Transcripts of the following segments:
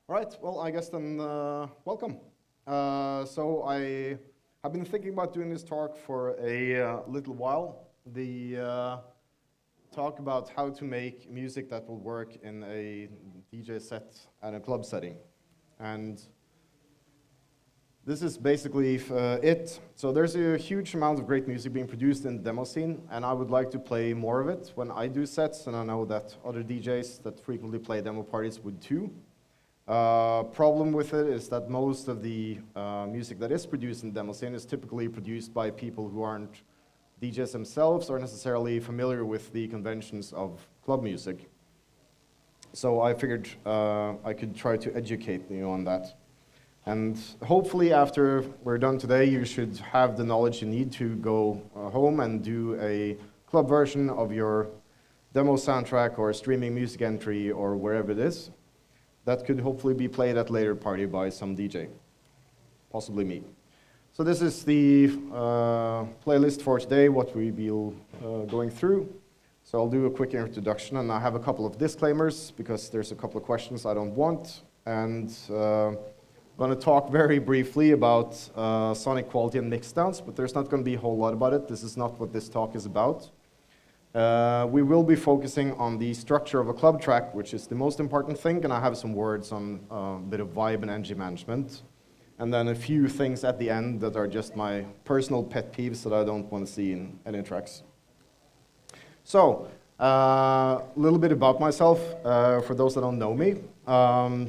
All right, well, I guess then welcome. So I have been thinking about doing this talk for a little while. The talk about how to make music that will work in a DJ set and a club setting. And this is basically it. So there's a huge amount of great music being produced in the demo scene, and I would like to play more of it when I do sets, and I know that other DJs that frequently play demo parties would too. Problem with it is that most of the music that is produced in the demo scene is typically produced by people who aren't DJs themselves or necessarily familiar with the conventions of club music. So I figured I could try to educate you on that. And hopefully after we're done today, you should have the knowledge you need to go home and do a club version of your demo soundtrack or streaming music entry or wherever it is. That could hopefully be played at a later party by some DJ, possibly me. So this is the playlist for today, what we will going through. So I'll do a quick introduction, and I have a couple of disclaimers because there's a couple of questions I don't want. And I'm going to talk very briefly about sonic quality and mixdowns, but there's not going to be a whole lot about it. This is not what this talk is about. We will be focusing on the structure of a club track, which is the most important thing, and I have some words on a bit of vibe and energy management. And then a few things at the end that are just my personal pet peeves that I don't want to see in any tracks. So, a little bit about myself, for those that don't know me. So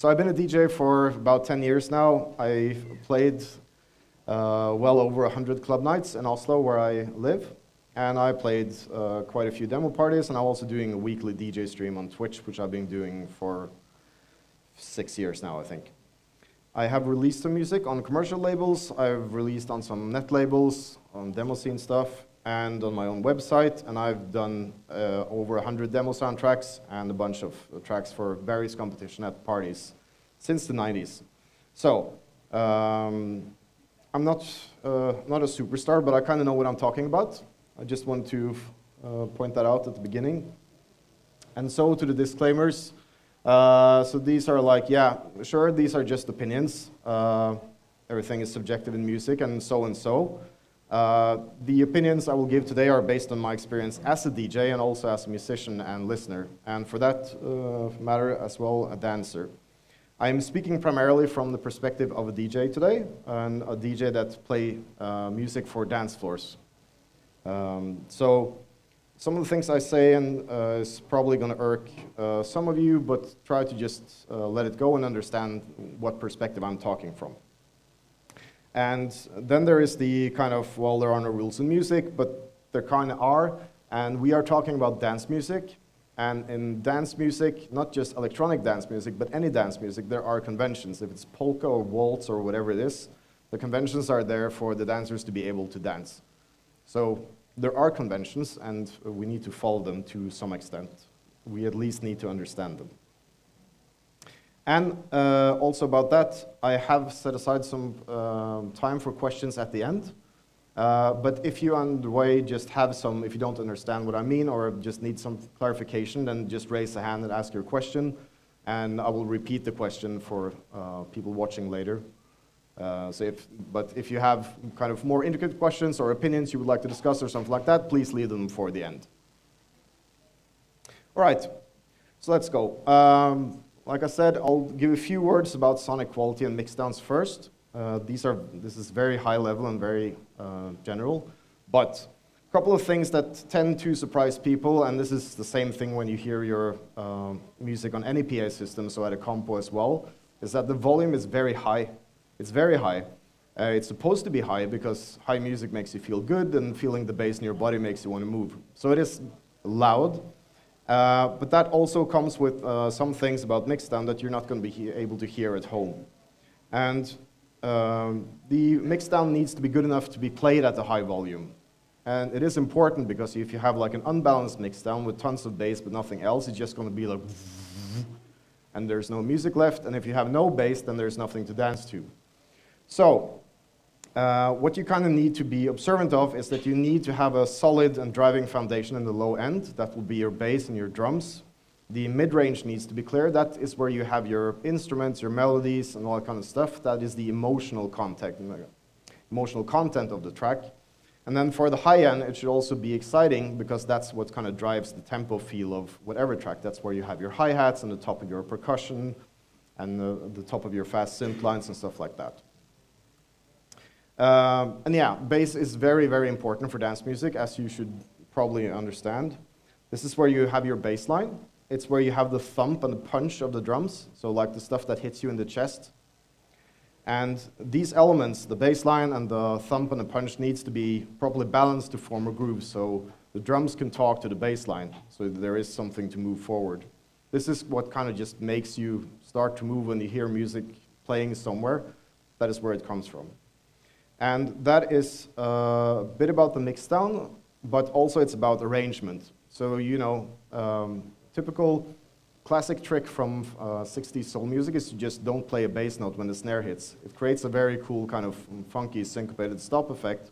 I've been a DJ for about 10 years now. I've played well over 100 club nights in Oslo, where I live. And I played quite a few demo parties, and I'm also doing a weekly DJ stream on Twitch, which I've been doing for 6 years now, I think. I have released some music on commercial labels. I've released on some net labels, on demo scene stuff, and on my own website. And I've done over 100 demo soundtracks and a bunch of tracks for various competition at parties since the 90s. So, I'm not a superstar, but I kind of know what I'm talking about. I just want to point that out at the beginning. And so to the disclaimers. So these are like, yeah, sure, these are just opinions. Everything is subjective in music and so and so. The opinions I will give today are based on my experience as a DJ and also as a musician and listener. And for that matter as well, a dancer. I'm speaking primarily from the perspective of a DJ today, and a DJ that play music for dance floors. So some of the things I say is probably going to irk some of you, but try to just let it go and understand what perspective I'm talking from. And then there is the kind of, well, there are no rules in music, but there kind of are. And we are talking about dance music. And in dance music, not just electronic dance music, but any dance music, there are conventions. If it's polka or waltz or whatever it is, the conventions are there for the dancers to be able to dance. So there are conventions, and we need to follow them to some extent. We at least need to understand them. And also about that, I have set aside some time for questions at the end. But if you on the way just have some, if you don't understand what I mean or just need some clarification, then just raise a hand and ask your question, and I will repeat the question for people watching later. But if you have kind of more intricate questions or opinions you would like to discuss or something like that, please leave them for the end. All right, so let's go. Like I said, I'll give a few words about sonic quality and mixdowns first. This is very high level and very general, but a couple of things that tend to surprise people, and this is the same thing when you hear your music on any PA system, so at a compo as well, is that the volume is very high. It's very high. It's supposed to be high because high music makes you feel good, and feeling the bass in your body makes you want to move. So it is loud, but that also comes with some things about mixdown that you're not going to be able to hear at home. And the mixdown needs to be good enough to be played at a high volume. And it is important because if you have like an unbalanced mixdown with tons of bass but nothing else, it's just going to be like, and there's no music left. And if you have no bass, then there's nothing to dance to. So what you kind of need to be observant of is that you need to have a solid and driving foundation in the low end. That will be your bass and your drums. The mid-range needs to be clear. That is where you have your instruments, your melodies, and all that kind of stuff. That is the emotional content of the track. And then for the high end, it should also be exciting because that's what kind of drives the tempo feel of whatever track. That's where you have your hi-hats and the top of your percussion and the top of your fast synth lines and stuff like that. And yeah, bass is very, very important for dance music, as you should probably understand. This is where you have your bass line. It's where you have the thump and the punch of the drums, so like the stuff that hits you in the chest. And these elements, the bass line and the thump and the punch, needs to be properly balanced to form a groove, so the drums can talk to the bass line, so there is something to move forward. This is what kind of just makes you start to move when you hear music playing somewhere. That is where it comes from. And that is a bit about the mixdown, but also it's about arrangement. So, you know, typical classic trick from 60s soul music is you just don't play a bass note when the snare hits. It creates a very cool kind of funky syncopated stop effect.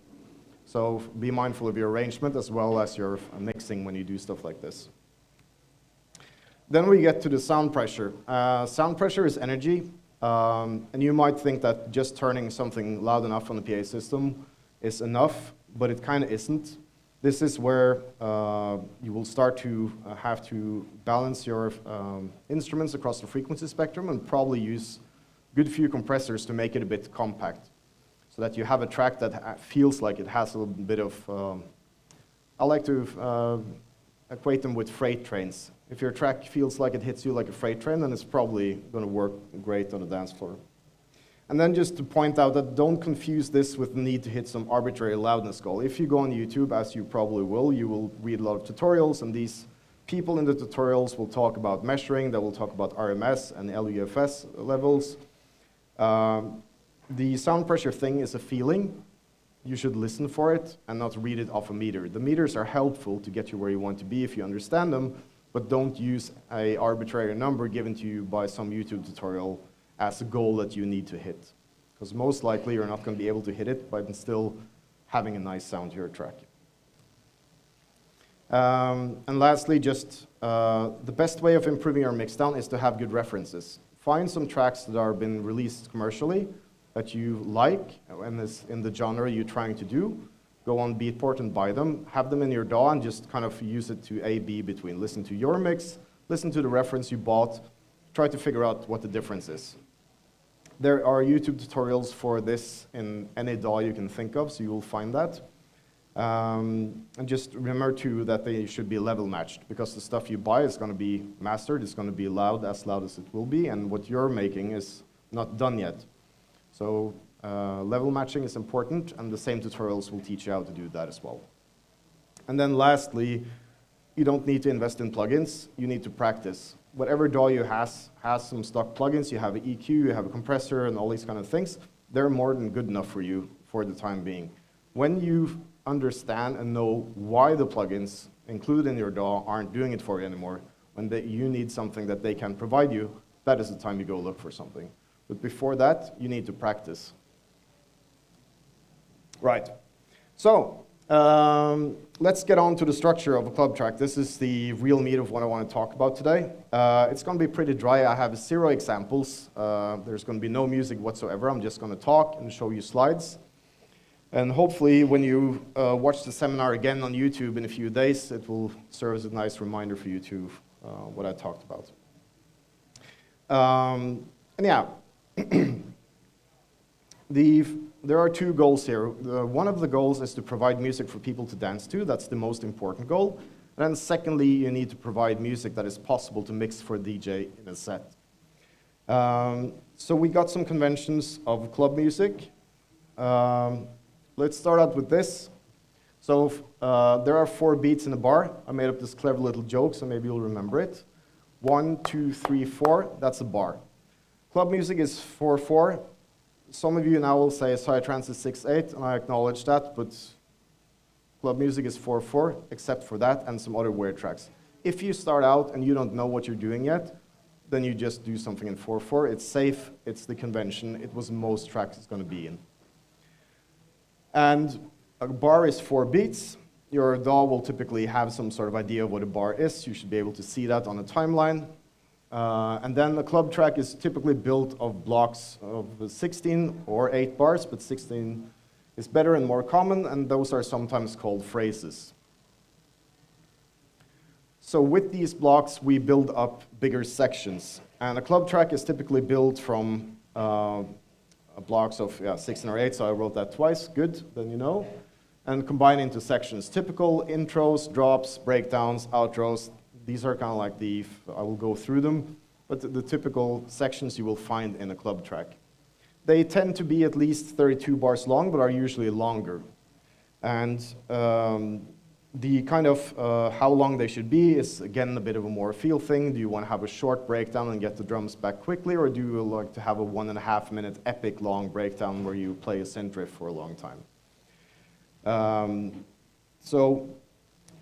So be mindful of your arrangement as well as your mixing when you do stuff like this. Then we get to the sound pressure. Sound pressure is energy. And you might think that just turning something loud enough on the PA system is enough, but it kind of isn't. This is where you will start to have to balance your instruments across the frequency spectrum and probably use good few compressors to make it a bit compact, so that you have a track that feels like it has a little bit of, I like to equate them with freight trains. If your track feels like it hits you like a freight train, then it's probably going to work great on the dance floor. And then just to point out that don't confuse this with the need to hit some arbitrary loudness goal. If you go on YouTube, as you probably will, you will read a lot of tutorials, and these people in the tutorials will talk about measuring, they will talk about RMS and LUFS levels. The sound pressure thing is a feeling. You should listen for it and not read it off a meter. The meters are helpful to get you where you want to be if you understand them, but don't use an arbitrary number given to you by some YouTube tutorial as a goal that you need to hit. Because most likely you're not going to be able to hit it, but still having a nice sound to your track. And lastly, just the best way of improving your mixdown is to have good references. Find some tracks that are been released commercially that you like and is in the genre you're trying to do. Go on Beatport and buy them. Have them in your DAW and just kind of use it to A/B between. Listen to your mix, listen to the reference you bought, try to figure out what the difference is. There are YouTube tutorials for this in any DAW you can think of, so you will find that. And just remember too that they should be level matched, because the stuff you buy is going to be mastered, it's going to be loud as it will be, and what you're making is not done yet. So level matching is important, and the same tutorials will teach you how to do that as well. And then lastly, you don't need to invest in plugins, you need to practice. Whatever DAW you has some stock plugins, you have an EQ, you have a compressor, and all these kind of things. They're more than good enough for you for the time being. When you understand and know why the plugins included in your DAW aren't doing it for you anymore, when you need something that they can provide you, that is the time you go look for something. But before that, you need to practice. Right. So, let's get on to the structure of a club track. This is the real meat of what I want to talk about today. It's going to be pretty dry. I have 0 examples. There's going to be no music whatsoever. I'm just going to talk and show you slides. And hopefully, when you watch the seminar again on YouTube in a few days, it will serve as a nice reminder for you to what I talked about. And yeah, there are 2 goals here. One of the goals is to provide music for people to dance to. That's the most important goal. And then secondly, you need to provide music that is possible to mix for a DJ in a set. So we got some conventions of club music. Let's start out with this. So there are 4 beats in a bar. I made up this clever little joke, so maybe you'll remember it. 1, 2, 3, 4, that's a bar. Club music is 4/4. Some of you now will say psytrance is 6/8, and I acknowledge that, but club music is 4/4, except for that and some other weird tracks. If you start out and you don't know what you're doing yet, then you just do something in 4/4. It's safe, it's the convention, it was most tracks it's going to be in. And a bar is 4 beats. your DAW will typically have some sort of idea of what a bar is. You should be able to see that on a timeline. And then the club track is typically built of blocks of 16 or 8 bars, but 16 is better and more common, and those are sometimes called phrases. So with these blocks, we build up bigger sections. And a club track is typically built from blocks of 16 or 8, so I wrote that twice. Good, then you know. And combine into sections. Typical intros, drops, breakdowns, outros. These are kind of like I will go through them, but the typical sections you will find in a club track. They tend to be at least 32 bars long, but are usually longer. And the kind of how long they should be is, again, a bit of a more feel thing. Do you want to have a short breakdown and get the drums back quickly, or do you like to have a 1.5 minute epic long breakdown where you play a synth riff for a long time? So,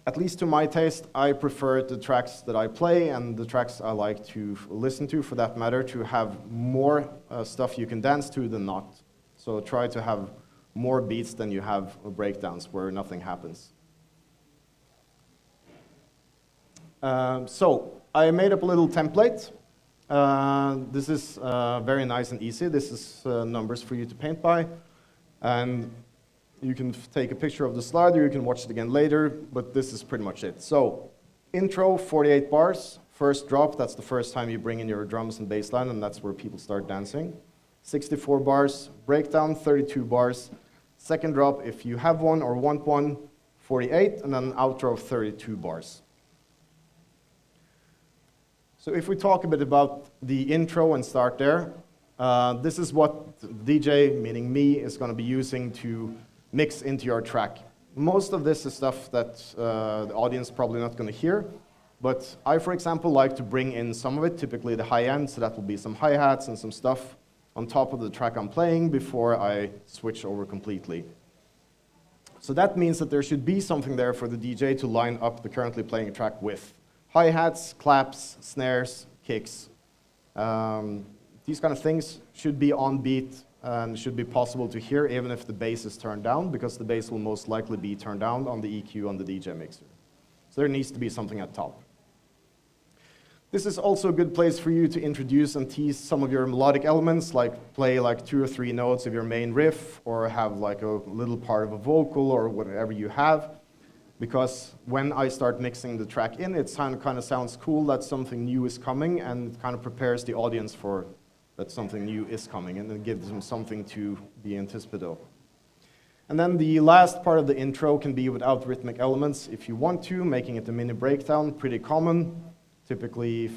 at least to my taste, I prefer the tracks that I play and the tracks I like to listen to, for that matter, to have more stuff you can dance to than not. So try to have more beats than you have breakdowns where nothing happens. So I made up a little template. This is very nice and easy. This is numbers for you to paint by. And you can take a picture of the slide, or you can watch it again later, but this is pretty much it. So, intro, 48 bars. First drop, that's the first time you bring in your drums and bass line, and that's where people start dancing. 64 bars. Breakdown, 32 bars. Second drop, if you have one or want one, 48, and then outro, 32 bars. So if we talk a bit about the intro and start there, this is what the DJ, meaning me, is going to be using to mix into your track. Most of this is stuff that the audience is probably not going to hear, but I, for example, like to bring in some of it, typically the high end, so that will be some hi-hats and some stuff on top of the track I'm playing before I switch over completely. So that means that there should be something there for the DJ to line up the currently playing track with. Hi-hats, claps, snares, kicks. These kind of things should be on beat and should be possible to hear even if the bass is turned down, because the bass will most likely be turned down on the EQ on the DJ mixer. So there needs to be something at top. This is also a good place for you to introduce and tease some of your melodic elements, like play like 2 or 3 notes of your main riff, or have like a little part of a vocal or whatever you have. Because when I start mixing the track in, it kind of sounds cool that something new is coming, and it kind of prepares the audience for that something new is coming, and it gives them something to be anticipative of. And then the last part of the intro can be without rhythmic elements if you want to, making it a mini breakdown, pretty common. Typically,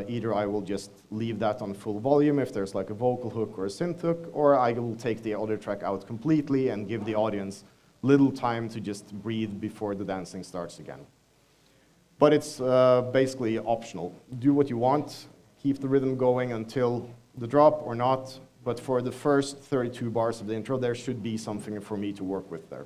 either I will just leave that on full volume if there's like a vocal hook or a synth hook, or I will take the audio track out completely and give the audience little time to just breathe before the dancing starts again. But it's basically optional. Do what you want, keep the rhythm going until the drop or not, but for the first 32 bars of the intro, there should be something for me to work with there.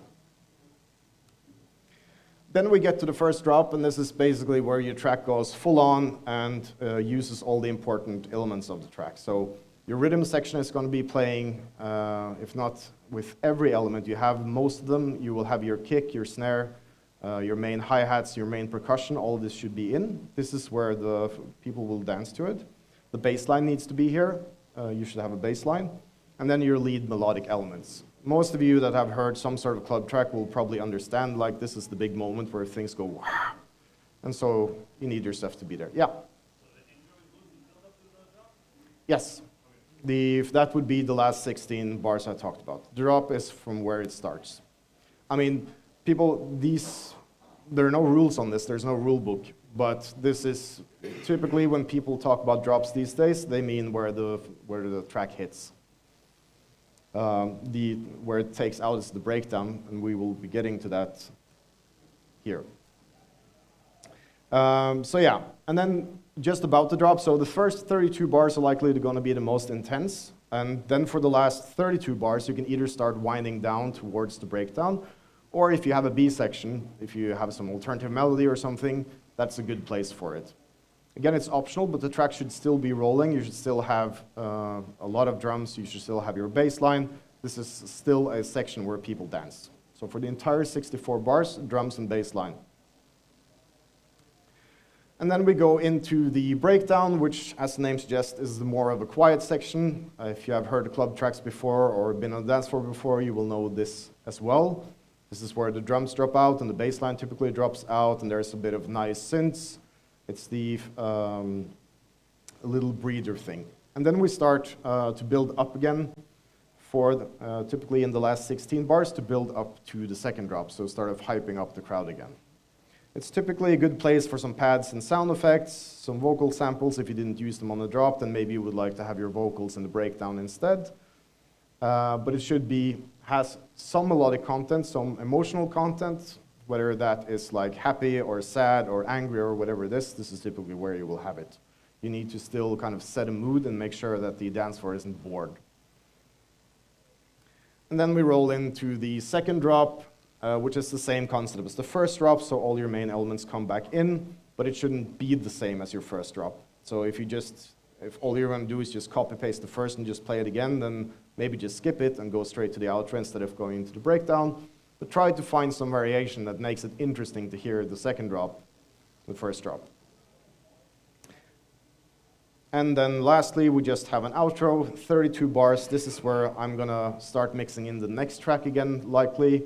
Then we get to the first drop, and this is basically where your track goes full on and uses all the important elements of the track. So your rhythm section is going to be playing, if not with every element you have, most of them. You will have your kick, your snare, your main hi-hats, your main percussion. All of this should be in. This is where the people will dance to it. The bass line needs to be here. You should have a bass line. And then your lead melodic elements. Most of you that have heard some sort of club track will probably understand, like, this is the big moment where things go wow. And so you need your stuff to be there. Yeah? Yes. That would be the last 16 bars I talked about. The drop is from where it starts. I mean, there are no rules on this. There's no rule book. But this is typically when people talk about drops these days, they mean where the track hits. Where it takes out is the breakdown, and we will be getting to that here. So yeah, and then just about the drop. So the first 32 bars are likely going to be the most intense, and then for the last 32 bars, you can either start winding down towards the breakdown, or if you have a B section, if you have some alternative melody or something, that's a good place for it. Again, it's optional, but the track should still be rolling. You should still have a lot of drums. You should still have your bass line. This is still a section where people dance. So So for the entire 64 bars, drums and bass line. And then we go into the breakdown, which, as the name suggests, is more of a quiet section. If you have heard the club tracks before or been on the dance floor before, you will know this as well. This is where the drums drop out and the bass line typically drops out, and there's a bit of nice synths. It's the little breather thing. And then we start to build up again for typically in the last 16 bars to build up to the second drop, so start of hyping up the crowd again. It's typically a good place for some pads and sound effects, some vocal samples. If you didn't use them on the drop, then maybe you would like to have your vocals in the breakdown instead. But it should has some melodic content, some emotional content, whether that is like happy or sad or angry or whatever it is. This is typically where you will have it. You need to still kind of set a mood and make sure that the dance floor isn't bored. And then we roll into the second drop, which is the same concept as the first drop, so all your main elements come back in, but it shouldn't be the same as your first drop. So if all you're going to do is just copy-paste the first and just play it again, then maybe just skip it and go straight to the outro instead of going into the breakdown. But try to find some variation that makes it interesting to hear the second drop, the first drop. And then lastly, we just have an outro, 32 bars. This is where I'm going to start mixing in the next track again, likely.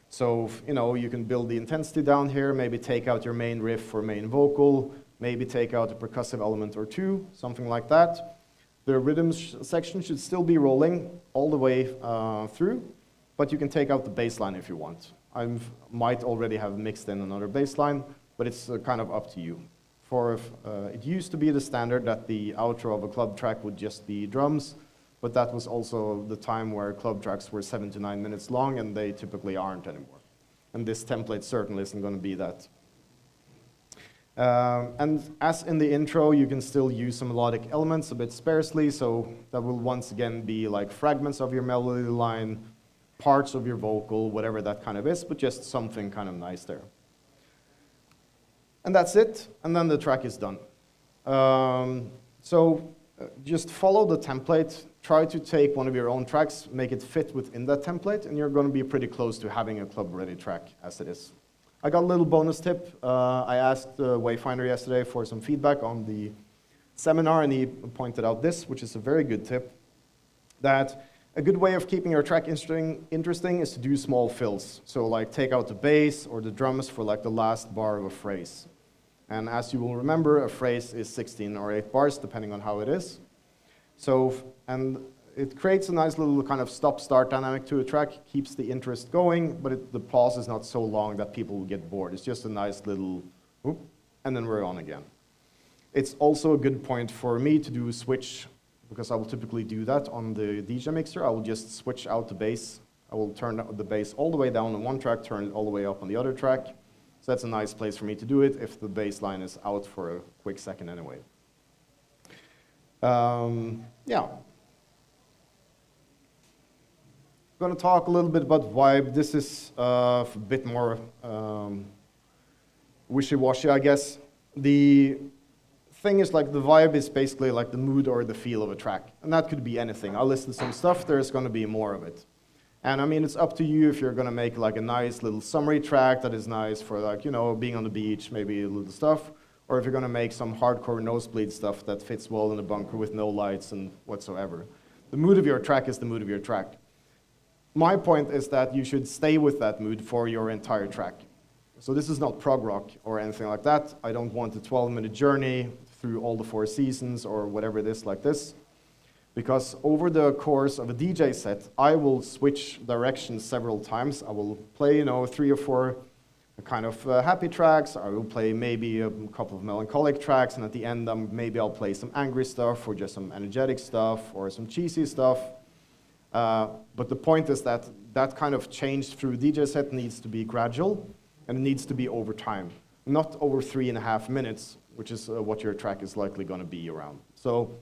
So, you can build the intensity down here, maybe take out your main riff or main vocal, maybe take out a percussive element or two, something like that. The rhythm section should still be rolling all the way through, but you can take out the bass line if you want. I might already have mixed in another bass line, but it's kind of up to you. It used to be the standard that the outro of a club track would just be drums, but that was also the time where club tracks were 7 to 9 minutes long, and they typically aren't anymore. And this template certainly isn't going to be that. And as in the intro, you can still use some melodic elements a bit sparsely, so that will once again be like fragments of your melody line, parts of your vocal, whatever that kind of is, but just something kind of nice there. And that's it, and then the track is done. Just follow the template, try to take one of your own tracks, make it fit within that template, and you're going to be pretty close to having a club-ready track as it is. I got a little bonus tip. I asked Wayfinder yesterday for some feedback on the seminar, and he pointed out this, which is a very good tip, that a good way of keeping your track interesting is to do small fills. So like take out the bass or the drums for like the last bar of a phrase. And as you will remember, a phrase is 16 or 8 bars, depending on how it is. And it creates a nice little kind of stop-start dynamic to a track, keeps the interest going, but the pause is not so long that people will get bored. It's just a nice little whoop, and then we're on again. It's also a good point for me to do a switch, because I will typically do that on the DJ mixer. I will just switch out the bass. I will turn the bass all the way down on one track, turn it all the way up on the other track. So that's a nice place for me to do it if the bass line is out for a quick second anyway. Yeah. I'm going to talk a little bit about vibe. This is a bit more wishy-washy, I guess. The thing is, like, the vibe is basically like the mood or the feel of a track. And that could be anything. I'll list some stuff, there's going to be more of it. And I mean, it's up to you if you're going to make like a nice little summary track that is nice for like, being on the beach, maybe a little stuff. Or if you're going to make some hardcore nosebleed stuff that fits well in a bunker with no lights and whatsoever. The mood of your track is the mood of your track. My point is that you should stay with that mood for your entire track. So this is not prog rock or anything like that. I don't want a 12-minute journey through all the 4 seasons or whatever it is like this. Because over the course of a DJ set, I will switch directions several times. I will play, 3 or 4 kind of happy tracks. I will play maybe a couple of melancholic tracks, and at the end, maybe I'll play some angry stuff or just some energetic stuff or some cheesy stuff. But the point is that that kind of change through DJ set needs to be gradual, and it needs to be over time, not over 3.5 minutes, which is what your track is likely going to be around. So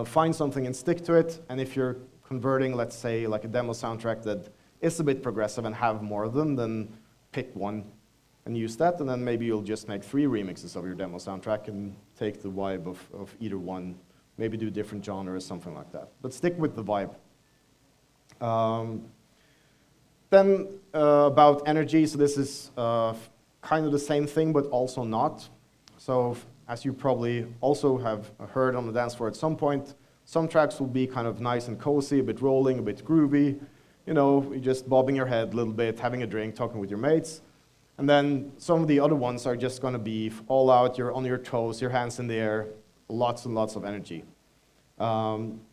find something and stick to it, and if you're converting, let's say, like a demo soundtrack that is a bit progressive and have more of them, then pick one and use that, and then maybe you'll just make 3 remixes of your demo soundtrack and take the vibe of either one, maybe do different genres, something like that. But stick with the vibe. Then about energy, so this is kind of the same thing, but also not. So as you probably also have heard on the dance floor at some point, some tracks will be kind of nice and cozy, a bit rolling, a bit groovy. You know, you're just bobbing your head a little bit, having a drink, talking with your mates. And then some of the other ones are just going to be all out, you're on your toes, your hands in the air, lots and lots of energy.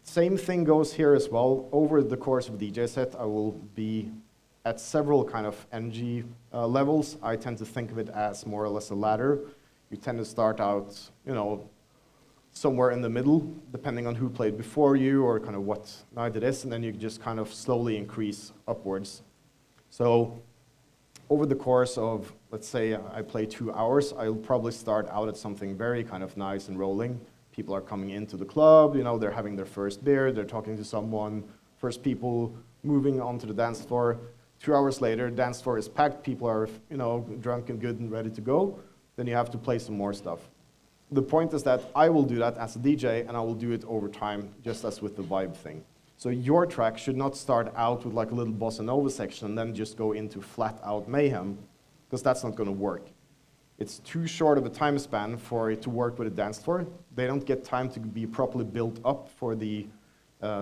Same thing goes here as well. Over the course of a DJ set, I will be at several kind of energy levels. I tend to think of it as more or less a ladder. You tend to start out, you know, somewhere in the middle, depending on who played before you or kind of what night it is, and then you just kind of slowly increase upwards. So over the course of, let's say I play 2 hours, I'll probably start out at something very kind of nice and rolling. People are coming into the club, you know, they're having their first beer, they're talking to someone, first people moving onto the dance floor. 2 hours later, dance floor is packed, people are, you know, drunk and good and ready to go. Then you have to play some more stuff. The point is that I will do that as a DJ, and I will do it over time, just as with the vibe thing. So your track should not start out with like a little bossa nova section and then just go into flat out mayhem, because that's not going to work. It's too short of a time span for it to work with a dance floor. They don't get time to be properly built up for the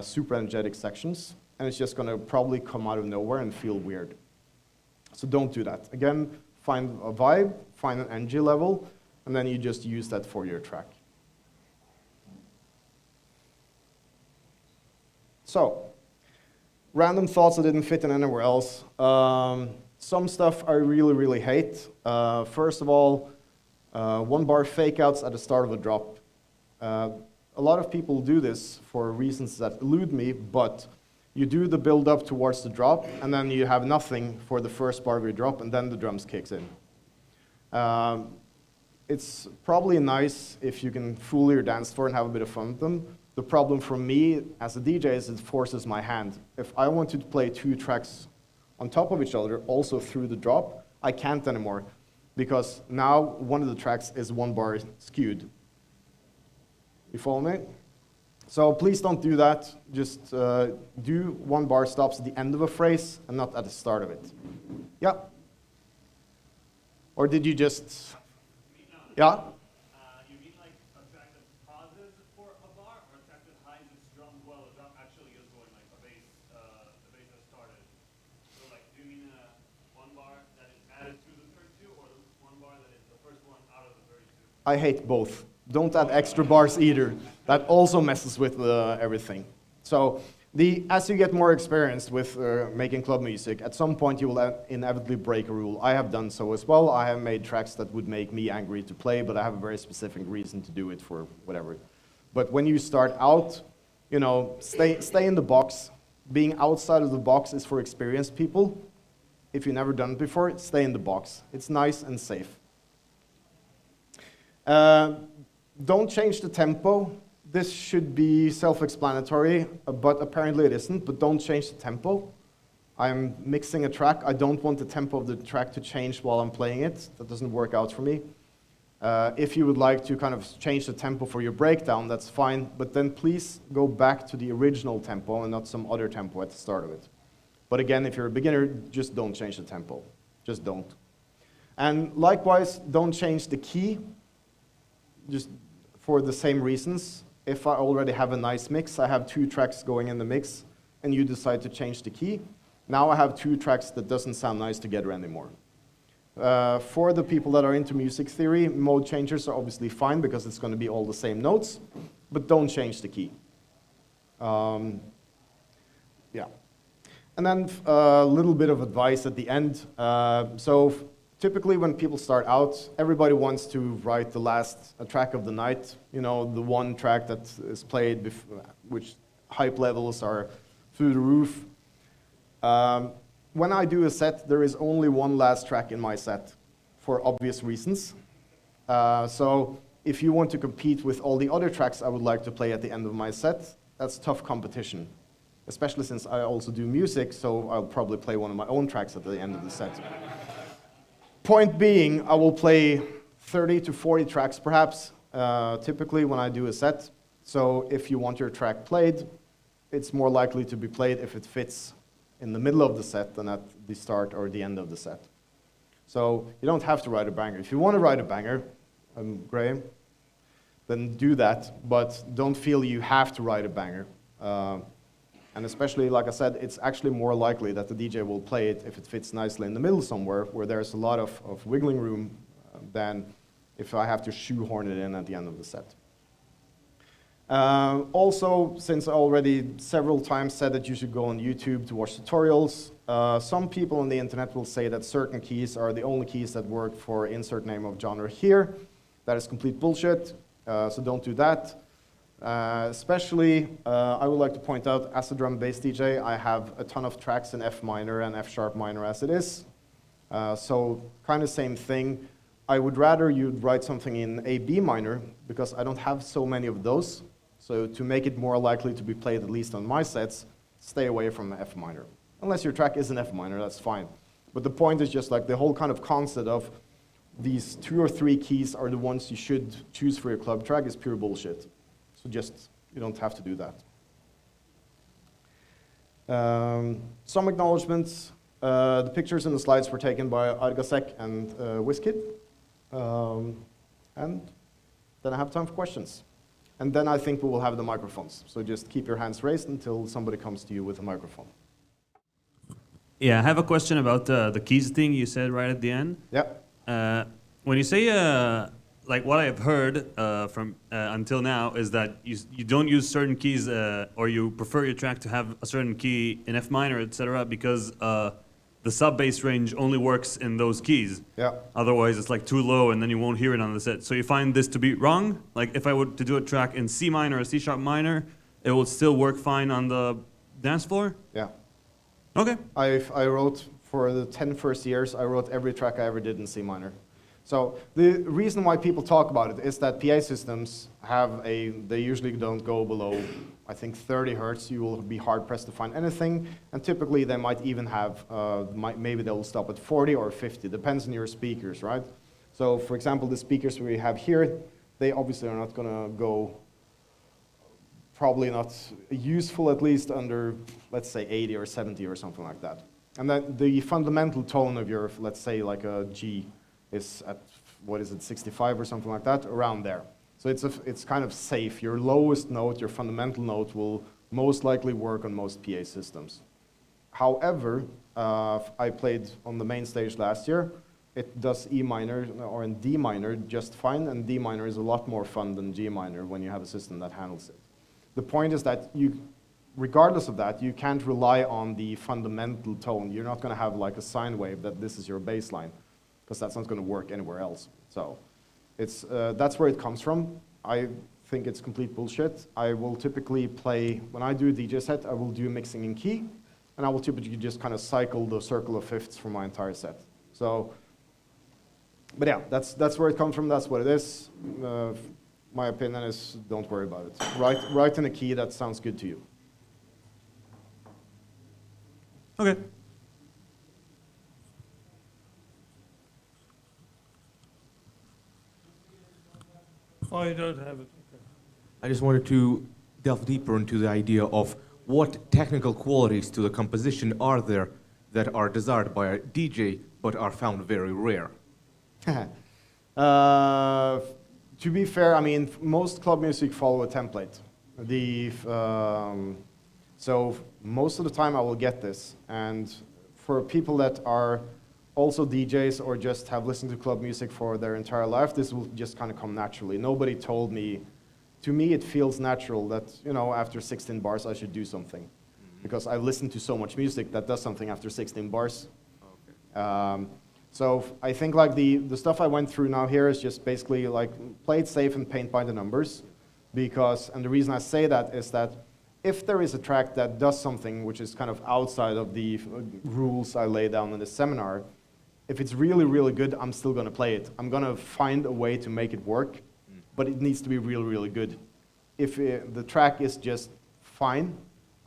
super energetic sections, and it's just going to probably come out of nowhere and feel weird. So don't do that. Again, find a vibe, find an energy level, and then you just use that for your track. So, random thoughts that didn't fit in anywhere else. Some stuff I really, really hate. First of all, 1-bar fake-outs at the start of a drop. A lot of people do this for reasons that elude me, but you do the build-up towards the drop, and then you have nothing for the first bar of your drop, and then the drums kicks in. It's probably nice if you can fool your dance floor and have a bit of fun with them. The problem for me as a DJ is it forces my hand. If I want to play 2 tracks on top of each other, also through the drop, I can't anymore, because now one of the tracks is 1-bar skewed. You follow me? So please don't do that. Just do 1-bar stops at the end of a phrase and not at the start of it. Yeah? Or did you just... Yeah? You mean like a track that pauses for a bar, or a track that hides its drums while the drum actually is going, like the bass has started? So like, do you mean 1 bar that is added to the 32, or 1 bar that is the first one out of the 32? I hate both. Don't add extra bars either. That also messes with everything. So as you get more experienced with making club music, at some point you will inevitably break a rule. I have done so as well. I have made tracks that would make me angry to play, but I have a very specific reason to do it for whatever. But when you start out, you know, stay in the box. Being outside of the box is for experienced people. If you've never done it before, stay in the box. It's nice and safe. Don't change the tempo. This should be self-explanatory, but apparently it isn't, but don't change the tempo. I'm mixing a track. I don't want the tempo of the track to change while I'm playing it. That doesn't work out for me. If you would like to kind of change the tempo for your breakdown, that's fine, but then please go back to the original tempo and not some other tempo at the start of it. But again, if you're a beginner, just don't change the tempo. Just don't. And likewise, don't change the key, just for the same reasons. If I already have a nice mix, I have 2 tracks going in the mix, and you decide to change the key, now I have 2 tracks that doesn't sound nice together anymore. For the people that are into music theory, mode changers are obviously fine because it's going to be all the same notes, but don't change the key. Yeah. And then a little bit of advice at the end. Typically, when people start out, everybody wants to write the last track of the night, you know, the one track that is played, which hype levels are through the roof. When I do a set, there is only one last track in my set, for obvious reasons. So if you want to compete with all the other tracks I would like to play at the end of my set, that's tough competition, especially since I also do music, so I'll probably play one of my own tracks at the end of the set. Point being, I will play 30 to 40 tracks perhaps, typically when I do a set. So if you want your track played, it's more likely to be played if it fits in the middle of the set than at the start or the end of the set. So you don't have to write a banger. If you want to write a banger, Graham, then do that, but don't feel you have to write a banger. And especially, like I said, it's actually more likely that the DJ will play it if it fits nicely in the middle somewhere where there's a lot of wiggling room than if I have to shoehorn it in at the end of the set. Also, since I already several times said that you should go on YouTube to watch tutorials, some people on the internet will say that certain keys are the only keys that work for insert name of genre here. That is complete bullshit, so don't do that. Especially, I would like to point out, as a drum and bass DJ, I have a ton of tracks in F minor and F sharp minor as it is. So kind of same thing. I would rather you'd write something in A B minor, because I don't have so many of those. So to make it more likely to be played, at least on my sets, stay away from F minor. Unless your track is in F minor, that's fine. But the point is just like the whole kind of concept of these 2 or 3 keys are the ones you should choose for your club track is pure bullshit. So just, you don't have to do that. Some acknowledgements. The pictures in the slides were taken by Argasek and WizKid. And then I have time for questions. And then I think we will have the microphones. So just keep your hands raised until somebody comes to you with a microphone. Yeah, I have a question about the keys thing you said right at the end. Yeah. When you say, like what I've heard from until now is that you don't use certain keys or you prefer your track to have a certain key in F minor, etc., because the sub-bass range only works in those keys. Yeah. Otherwise, it's like too low, and then you won't hear it on the set. So you find this to be wrong? Like if I were to do a track in C minor or C sharp minor, it will still work fine on the dance floor? Yeah. Okay. I wrote, for the 10 first years, I wrote every track I ever did in C minor. So the reason why people talk about it is that PA systems they usually don't go below, I think 30 hertz. You will be hard pressed to find anything. And typically they might even have, maybe they'll stop at 40 or 50, depends on your speakers, right? So for example, the speakers we have here, they obviously are not gonna go, probably not useful at least under, let's say 80 or 70 or something like that. And then the fundamental tone of your, let's say like a G, is at, what is it, 65 or something like that, around there. So it's kind of safe. Your lowest note, your fundamental note, will most likely work on most PA systems. However, I played on the main stage last year. It does E minor or in D minor just fine, and D minor is a lot more fun than G minor when you have a system that handles it. The point is that regardless of that, you can't rely on the fundamental tone. You're not going to have like a sine wave that this is your bass line, because that's not going to work anywhere else. So that's where it comes from. I think it's complete bullshit. I will typically play, when I do a DJ set, I will do mixing in key, and I will typically just kind of cycle the circle of fifths for my entire set. So, but yeah, that's where it comes from, that's what it is. My opinion is don't worry about it. Write in a key that sounds good to you. Okay. Oh, you don't have it. Okay. I just wanted to delve deeper into the idea of what technical qualities to the composition are there that are desired by a DJ but are found very rare. To be fair, I mean, most club music follow a template. So most of the time I will get this. And for people that are also DJs or just have listened to club music for their entire life, this will just kind of come naturally. Nobody told me. To me, it feels natural that, you know, after 16 bars I should do something. Because I listen to so much music that does something after 16 bars. Okay. So I think like the stuff I went through now here is just basically like play it safe and paint by the numbers. Because, and the reason I say that is that if there is a track that does something which is kind of outside of the rules I lay down in the seminar, if it's really, really good, I'm still going to play it. I'm going to find a way to make it work, but it needs to be really, really good. If the track is just fine,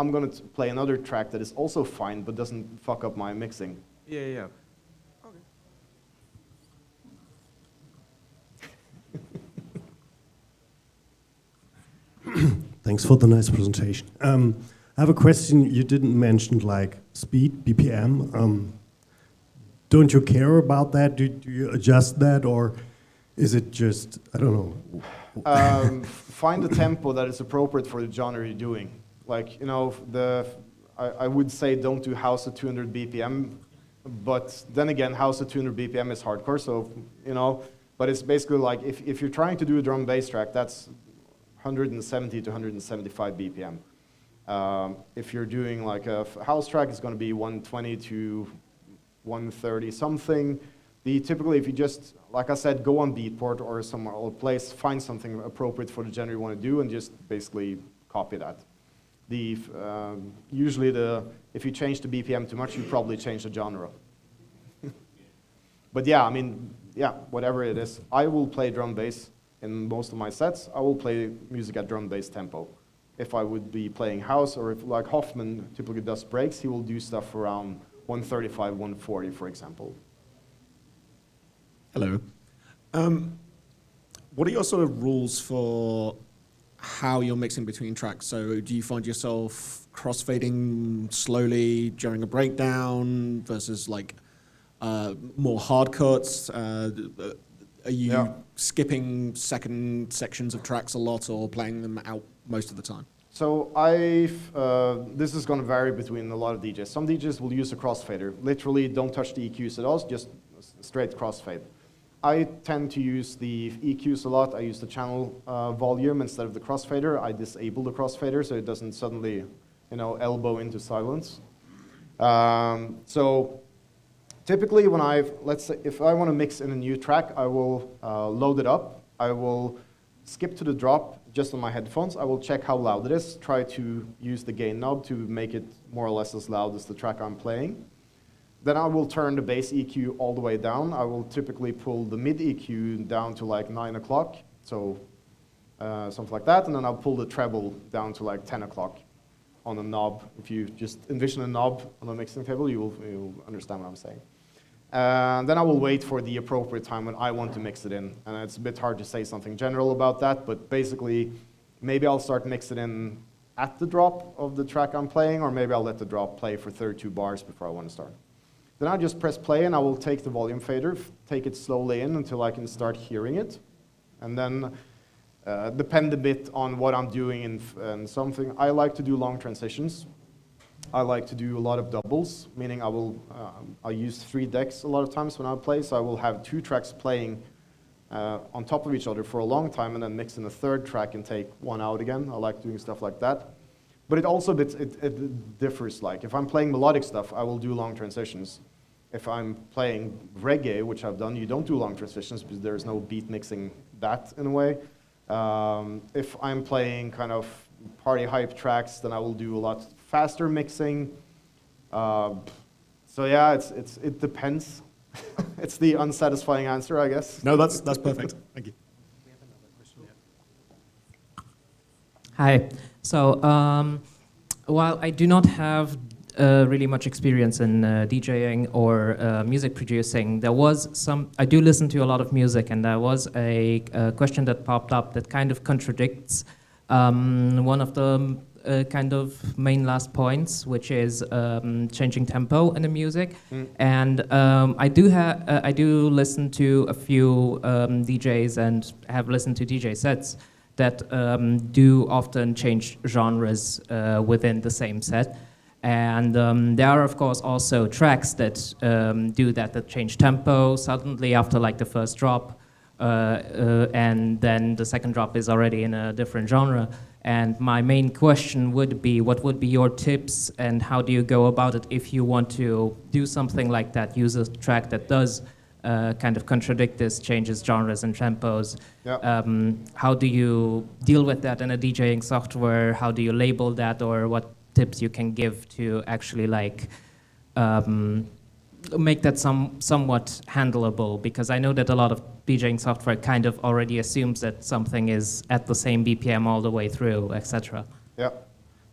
I'm going to play another track that is also fine, but doesn't fuck up my mixing. Yeah, yeah. Thanks for the nice presentation. I have a question. You didn't mention like speed, BPM. Don't you care about that? Do you adjust that, or is it just, I don't know? Find the tempo that is appropriate for the genre you're doing. Like, you know, I would say don't do house at 200 BPM, but then again, house at 200 BPM is hardcore, so, you know, but it's basically like, if you're trying to do a drum bass track, that's 170 to 175 BPM. If you're doing like a house track, it's going to be 120 to 130 something. Typically, if you just, like I said, go on Beatport or some other place, find something appropriate for the genre you want to do, and just basically copy that. Usually, if you change the BPM too much, you probably change the genre. But yeah, I mean, yeah, whatever it is. I will play drum bass in most of my sets. I will play music at drum bass tempo. If I would be playing house, or if like Hoffman typically does breaks, he will do stuff around 135, 140, for example. Hello. What are your sort of rules for how you're mixing between tracks? So do you find yourself crossfading slowly during a breakdown versus like more hard cuts? Are you skipping second sections of tracks a lot or playing them out most of the time? So this is going to vary between a lot of DJs. Some DJs will use a crossfader. Literally don't touch the EQs at all, just straight crossfade. I tend to use the EQs a lot. I use the channel volume instead of the crossfader. I disable the crossfader so it doesn't suddenly, you know, elbow into silence. So typically when let's say if I want to mix in a new track, I will load it up. I will skip to the drop just on my headphones. I will check how loud it is, try to use the gain knob to make it more or less as loud as the track I'm playing. Then I will turn the bass EQ all the way down. I will typically pull the mid EQ down to like 9 o'clock, so something like that, and then I'll pull the treble down to like 10 o'clock on a knob. If you just envision a knob on a mixing table, you'll understand what I'm saying. Then I will wait for the appropriate time when I want to mix it in. And it's a bit hard to say something general about that, but basically, maybe I'll start mixing it in at the drop of the track I'm playing, or maybe I'll let the drop play for 32 bars before I want to start. Then I'll just press play, and I will take the volume fader, take it slowly in until I can start hearing it. And then depend a bit on what I'm doing and something. I like to do long transitions. I like to do a lot of doubles, meaning I use 3 decks a lot of times when I play, so I will have 2 tracks playing on top of each other for a long time and then mix in a 3rd track and take one out again. I like doing stuff like that. But it also it differs. Like if I'm playing melodic stuff, I will do long transitions. If I'm playing reggae, which I've done, you don't do long transitions because there's no beat mixing that in a way. If I'm playing kind of party hype tracks, then I will do a lot faster mixing. So yeah, it depends. It's the unsatisfying answer, I guess. No, that's perfect. Thank you. We have another question. Hi. So while I do not have really much experience in DJing or music producing, I do listen to a lot of music, and there was a question that popped up that kind of contradicts one of the kind of main last points, which is changing tempo in the music. And I do listen to a few DJs and have listened to DJ sets that do often change genres within the same set. And there are, of course, also tracks that do that change tempo suddenly after like the first drop, and then the second drop is already in a different genre. And my main question would be, what would be your tips and how do you go about it if you want to do something like that, use a track that does kind of contradict this, changes genres and tempos? Yeah. How do you deal with that in a DJing software? How do you label that, or what tips you can give to actually like make that somewhat handleable? Because I know that a lot of DJing software kind of already assumes that something is at the same BPM all the way through, etc. Yeah,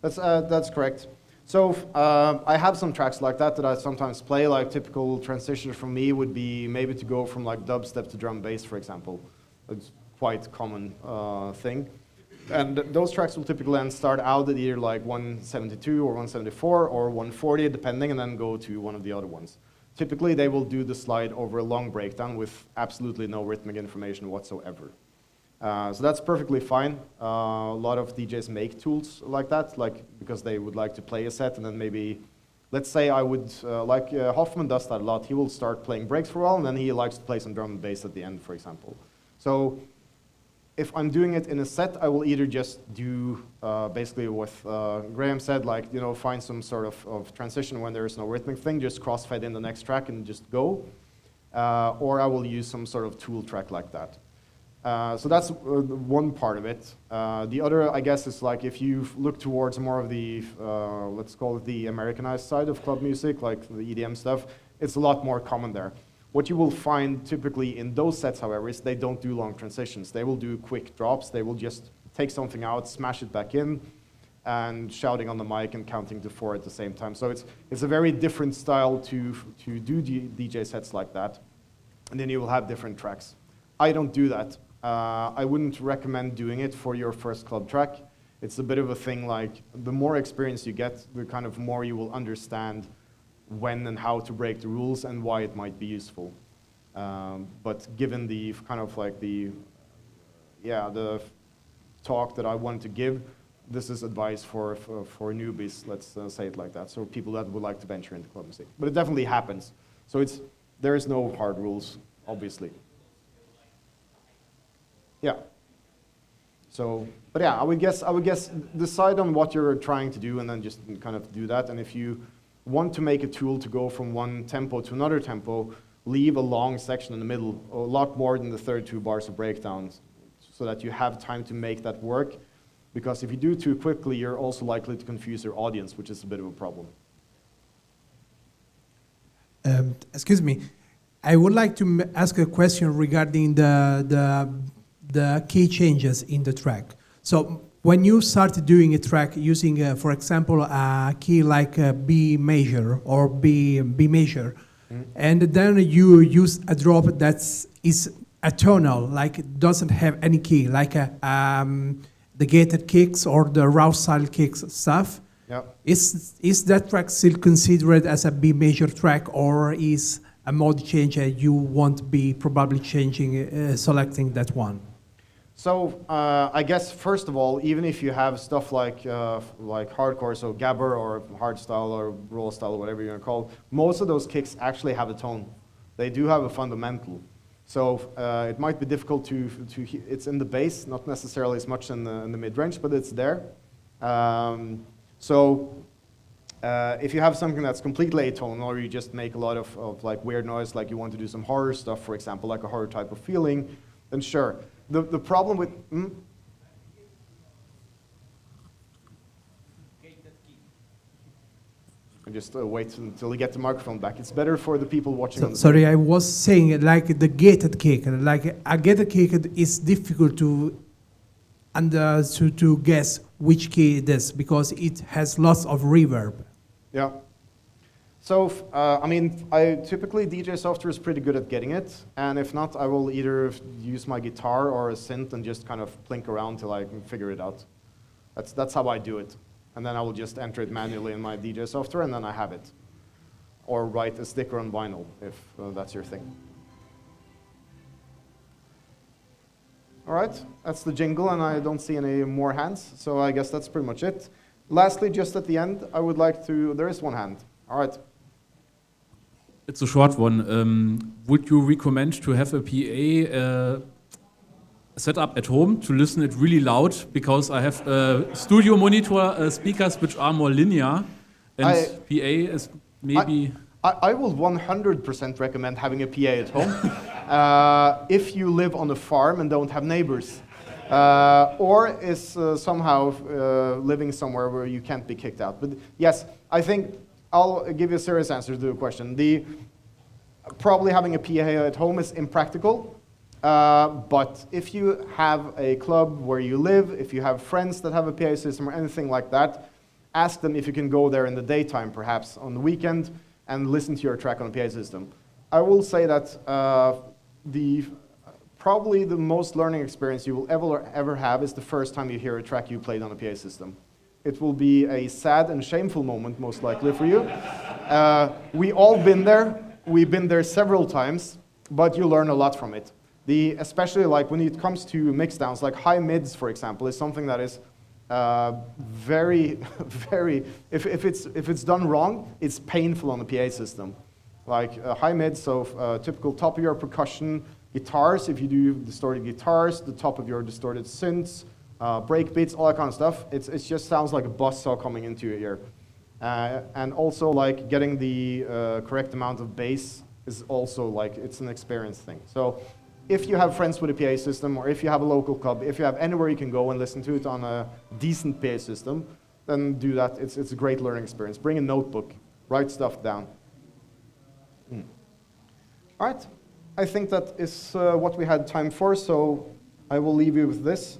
that's correct. So I have some tracks like that I sometimes play. Like typical transition for me would be maybe to go from like dubstep to drum bass, for example. It's quite common thing. And those tracks will typically then start out at either like 172 or 174 or 140, depending, and then go to one of the other ones. Typically, they will do the slide over a long breakdown with absolutely no rhythmic information whatsoever. So that's perfectly fine. A lot of DJs make tools like that, because they would like to play a set, and then maybe, let's say I would, Hoffman does that a lot. He will start playing breaks for a while, and then he likes to play some drum and bass at the end, for example. So if I'm doing it in a set, I will either just do basically what Graham said, find some sort of transition when there is no rhythmic thing, just crossfade in the next track and just go. Or I will use some sort of tool track like that. So that's one part of it. The other, I guess, is like if you look towards more of the, let's call it the Americanized side of club music, like the EDM stuff, it's a lot more common there. What you will find typically in those sets, however, is they don't do long transitions. They will do quick drops. They will just take something out, smash it back in, and shouting on the mic and counting to 4 at the same time. So it's a very different style to do DJ sets like that. And then you will have different tracks. I don't do that. I wouldn't recommend doing it for your first club track. It's a bit of a thing like the more experience you get, the kind of more you will understand when and how to break the rules and why it might be useful. But given the kind of like the talk that I wanted to give, this is advice for newbies, let's say it like that. So people that would like to venture into club music. But it definitely happens. So there is no hard rules, obviously. Yeah. So, but yeah, I would guess decide on what you're trying to do and then just kind of do that. And if you want to make a tool to go from one tempo to another tempo, leave a long section in the middle, a lot more than the 32 bars of breakdowns, so that you have time to make that work. Because if you do too quickly, you're also likely to confuse your audience, which is a bit of a problem. Excuse me, I would like to ask a question regarding the key changes in the track. So when you start doing a track using, for example, a key like a B major or B major, and then you use a drop that is atonal, like it doesn't have any key, like the gated kicks or the raw style kicks stuff. Yep. Is that track still considered as a B major track, or is a mode change you won't be probably changing, selecting that one? So I guess first of all, even if you have stuff like hardcore, so gabber or hardstyle or raw style or whatever you're gonna call, most of those kicks actually have a tone. They do have a fundamental. So it might be difficult to it's in the bass, not necessarily as much in the mid-range, but it's there. If you have something that's completely atonal, or you just make a lot of like weird noise, like you want to do some horror stuff, for example, like a horror type of feeling, then sure. The problem with... I just wait until you get the microphone back. It's better for the people watching on the Sorry, I was saying like the gated kick. Like a gated kick is difficult to guess which key it is because it has lots of reverb. Yeah. So, I mean, typically DJ software is pretty good at getting it, and if not, I will either use my guitar or a synth and just kind of plink around till I can figure it out. That's how I do it. And then I will just enter it manually in my DJ software, and then I have it. Or write a sticker on vinyl, if that's your thing. All right, that's the jingle, and I don't see any more hands, so I guess that's pretty much it. Lastly, just at the end, I would like to, there is one hand. All right. It's a short one. Would you recommend to have a PA set up at home to listen it really loud? Because I have studio monitor speakers which are more linear, and PA is maybe... I will 100% recommend having a PA at home if you live on a farm and don't have neighbors. Or is somehow living somewhere where you can't be kicked out. But yes, I think I'll give you a serious answer to the question. Probably having a PA at home is impractical, but if you have a club where you live, if you have friends that have a PA system or anything like that, ask them if you can go there in the daytime, perhaps on the weekend, and listen to your track on a PA system. I will say that probably the most learning experience you will ever have is the first time you hear a track you played on a PA system. It will be a sad and shameful moment, most likely for you. We all been there. We've been there several times, but you learn a lot from it. Especially like when it comes to mixdowns, like high mids, for example, is something that is very, very, if it's done wrong, it's painful on the PA system. Like high mids, so typical top of your percussion, guitars, if you do distorted guitars, the top of your distorted synths, break beats, all that kind of stuff. It just sounds like a buzzsaw coming into your ear. And also like getting the correct amount of bass is also like, it's an experience thing. So if you have friends with a PA system, or if you have a local club, if you have anywhere you can go and listen to it on a decent PA system, then do that. It's a great learning experience. Bring a notebook, write stuff down. All right, I think that is what we had time for, so I will leave you with this.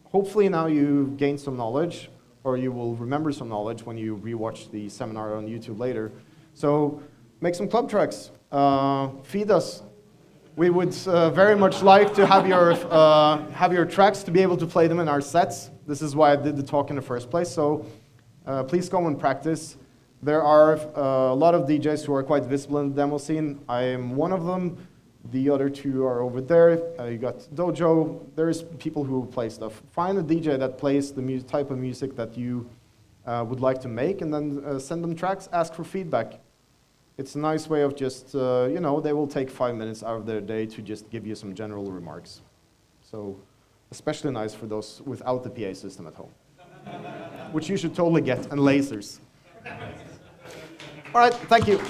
Hopefully now you gained some knowledge, or you will remember some knowledge when you rewatch the seminar on YouTube later. So make some club tracks, feed us. We would very much like to have your tracks to be able to play them in our sets. This is why I did the talk in the first place, so please come and practice. There are a lot of DJs who are quite visible in the demo scene. I am one of them. The other two are over there. You got Dojo. There's people who play stuff. Find a DJ that plays the type of music that you would like to make, and then send them tracks, ask for feedback. It's a nice way of just, you know, they will take 5 minutes out of their day to just give you some general remarks. So especially nice for those without the PA system at home, which you should totally get, and lasers. All right, thank you.